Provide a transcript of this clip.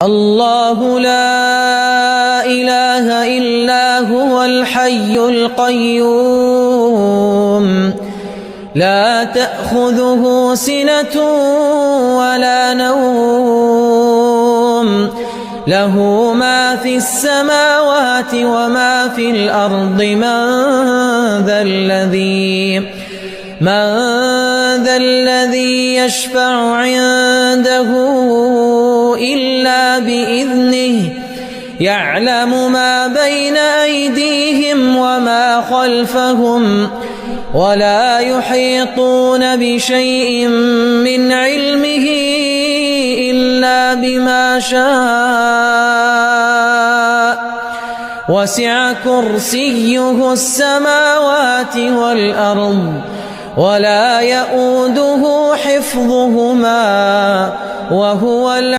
الله لا إله إلا هو الحي القيوم لا تأخذه سنة ولا نوم له ما في السماوات وما في الأرض من ذا الذي يشفع عنده إلا بإذنه يعلم ما بين أيديهم وما خلفهم ولا يحيطون بشيء من علمه إلا بما شاء وسع كرسيه السماوات والأرض ولا يؤوده حفظهما وهو